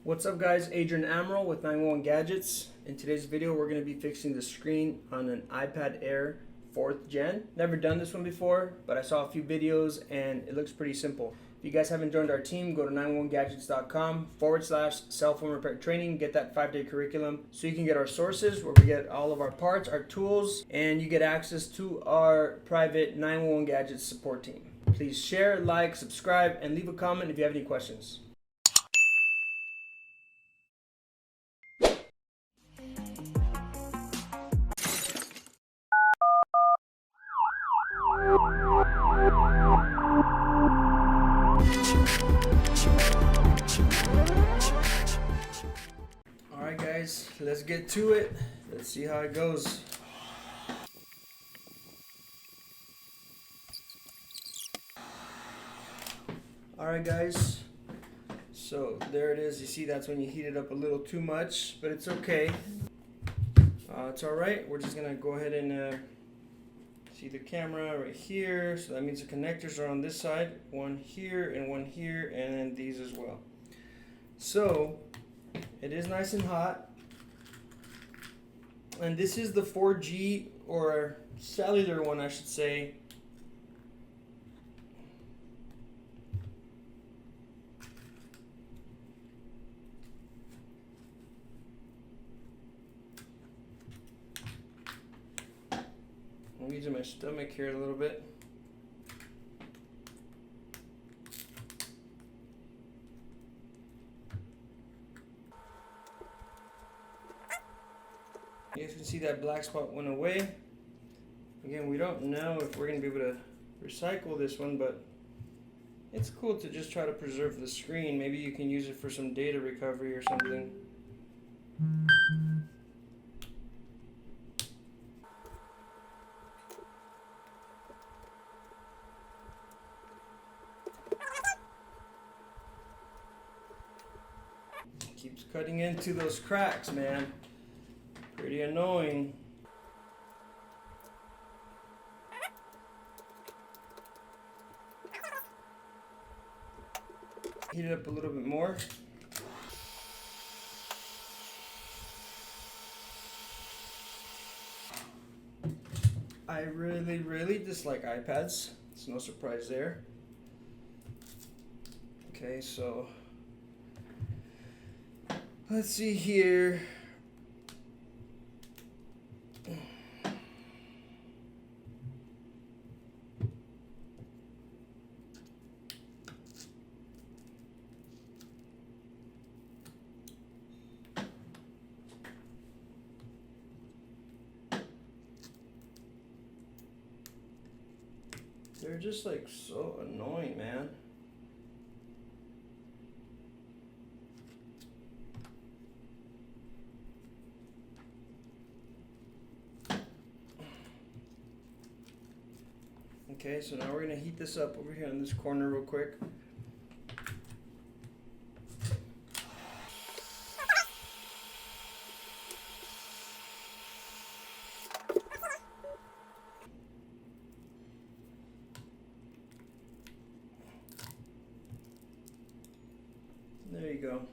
What's up guys, Adrian Amaral with 911 Gadgets. In today's video we're going to be fixing the screen on an iPad Air 4th gen. Never done this one before, but I saw a few videos and it looks pretty simple. If you guys haven't joined our team, go to 911gadgets.com/cell phone repair training, get that 5-day curriculum so you can get our sources where we get all of our parts, our tools, and you get access to our private 911 Gadgets support team. Please share, like, subscribe, and leave a comment if you have any questions. Alright guys, let's get to it. Let's see how it goes. Alright guys, so there it is. You see, that's when you heat it up a little too much, but it's okay. It's alright. We're just gonna go ahead and see the camera right here. So that means the connectors are on this side, one here, and then these as well. So it is nice and hot, and this is the 4G or cellular one, I should say. I'm using my stomach here a little bit. You guys can see that black spot went away. Again, we don't know if we're going to be able to recycle this one, but it's cool to just try to preserve the screen. Maybe you can use it for some data recovery or something. Keeps cutting into those cracks, man. Pretty annoying. Heat it up a little bit more. I really dislike iPads. It's no surprise there. Okay, so let's see here. They're just like so annoying, man. Okay, so now we're gonna heat this up over here in this corner real quick. There you go.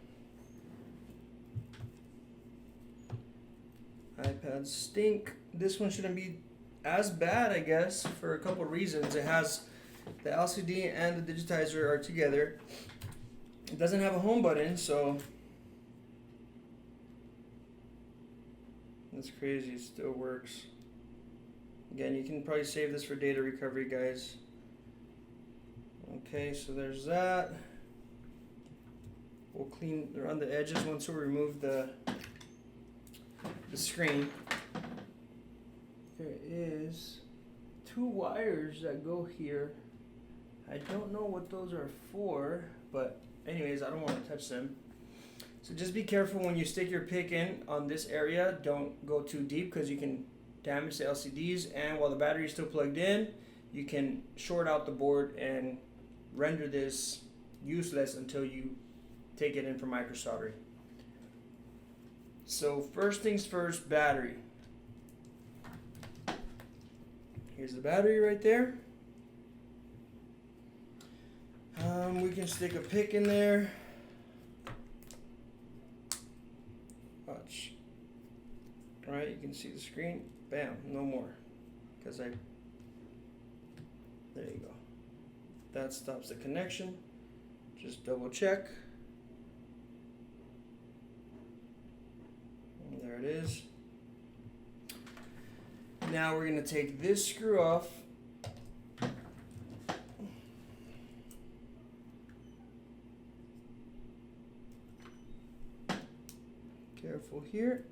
iPads stink. This one shouldn't be as bad, I guess, for a couple reasons. It has the LCD and the digitizer are together. It doesn't have a home button, so that's crazy. It still works. Again, you can probably save this for data recovery, guys. Okay, so there's that. We'll clean around the edges once we remove the screen. There is 2 wires that go here. I don't know what those are for, but anyways, I don't want to touch them. So just be careful when you stick your pick in on this area. Don't go too deep because you can damage the LCDs, and while the battery is still plugged in, you can short out the board and render this useless until you take it in for microsoldering. So first things first, battery. Here's the battery right there. We can stick a pick in there. Watch. Alright, you can see the screen. Bam, no more. There you go. That stops the connection. Just double check. And there it is. Now we're going to take this screw off. Careful here.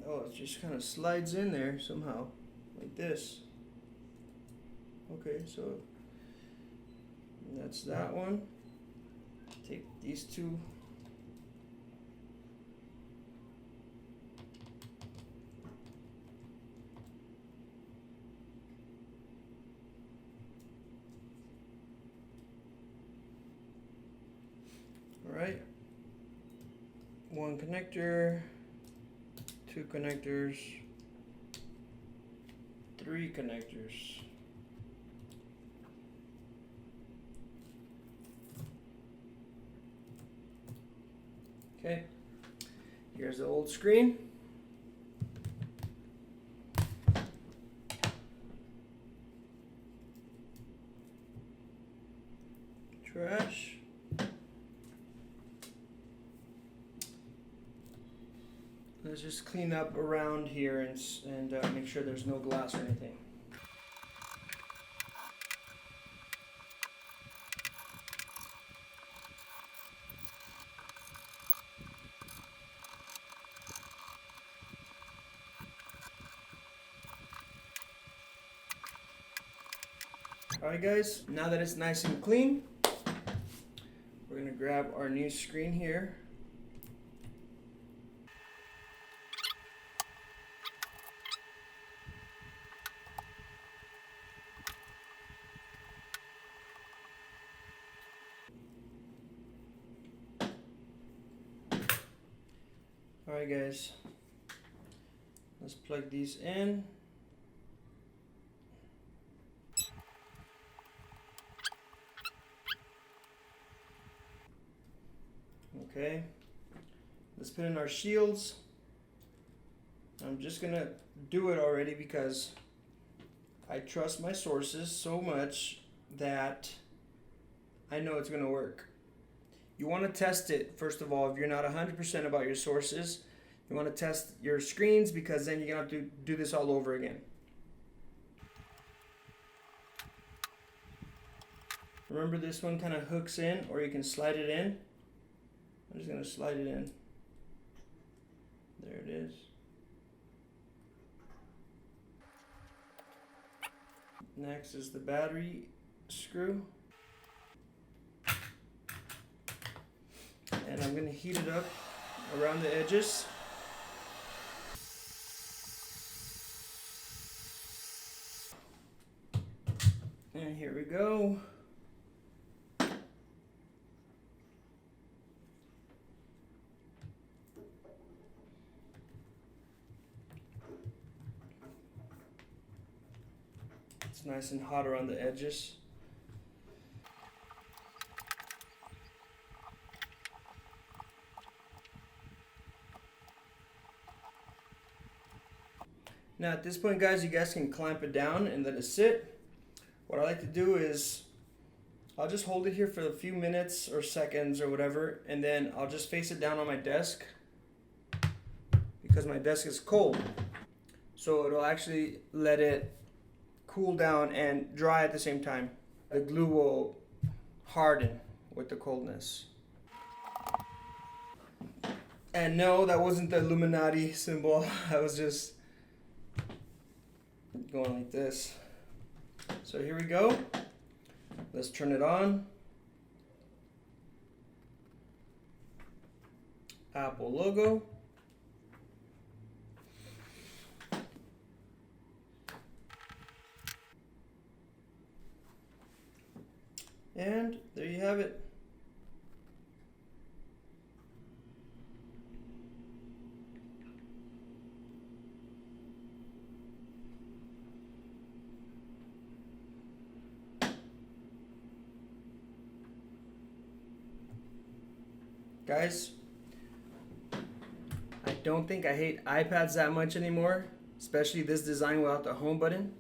Oh, it just kind of slides in there somehow, like this. Okay, so that's that one. Take these two. All right. One connector. 2 connectors, 3 connectors. Okay, here's the old screen. Trash. Let's just clean up around here and make sure there's no glass or anything. Alright guys, now that it's nice and clean, we're going to grab our new screen here. Alright guys, let's plug these in. Okay, let's put in our shields. I'm just gonna do it already because I trust my sources so much that I know it's gonna work. You want to test it first of all. If you're not 100% about your sources, you want to test your screens because then you're gonna have to do this all over again. Remember, this one kind of hooks in, or you can slide it in. I'm just gonna slide it in. There it is. Next is the battery screw. And I'm going to heat it up around the edges. And here we go. It's nice and hot around the edges. Now at this point guys, you guys can clamp it down and let it sit. What I like to do is I'll just hold it here for a few minutes or seconds or whatever, and then I'll just face it down on my desk because my desk is cold. So it'll actually let it cool down and dry at the same time. The glue will harden with the coldness. And no, that wasn't the Illuminati symbol. I was just going like this. So here we go. Let's turn it on. Apple logo. And there you have it. Guys, I don't think I hate iPads that much anymore, especially this design without the home button.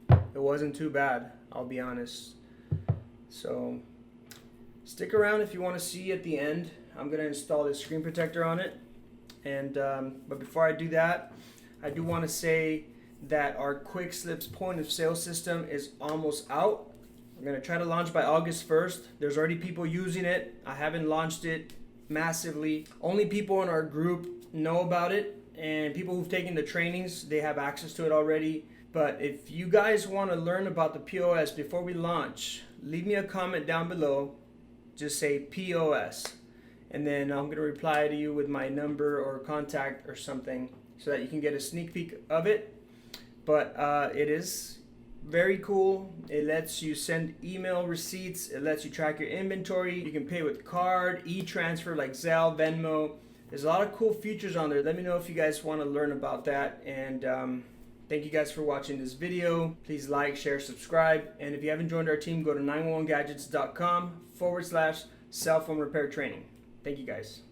It wasn't too bad, I'll be honest. So stick around if you want to see at the end. I'm going to install this screen protector on it. And but before I do that, I do want to say that our Quick Slips point of sale system is almost out. I'm going to try to launch by August 1st. There's already people using it. I haven't launched it massively. Only people in our group know about it, and people who've taken the trainings, they have access to it already. But if you guys want to learn about the POS before we launch, leave me a comment down below. Just say POS, and then I'm going to reply to you with my number or contact or something so that you can get a sneak peek of it. But it is very cool. It lets you send email receipts. It lets you track your inventory. You can pay with card, e-transfer like Zelle, Venmo. There's a lot of cool features on there. Let me know if you guys want to learn about that. And thank you guys for watching this video. Please like, share, subscribe. And if you haven't joined our team, go to 911gadgets.com/cell phone repair training. Thank you guys.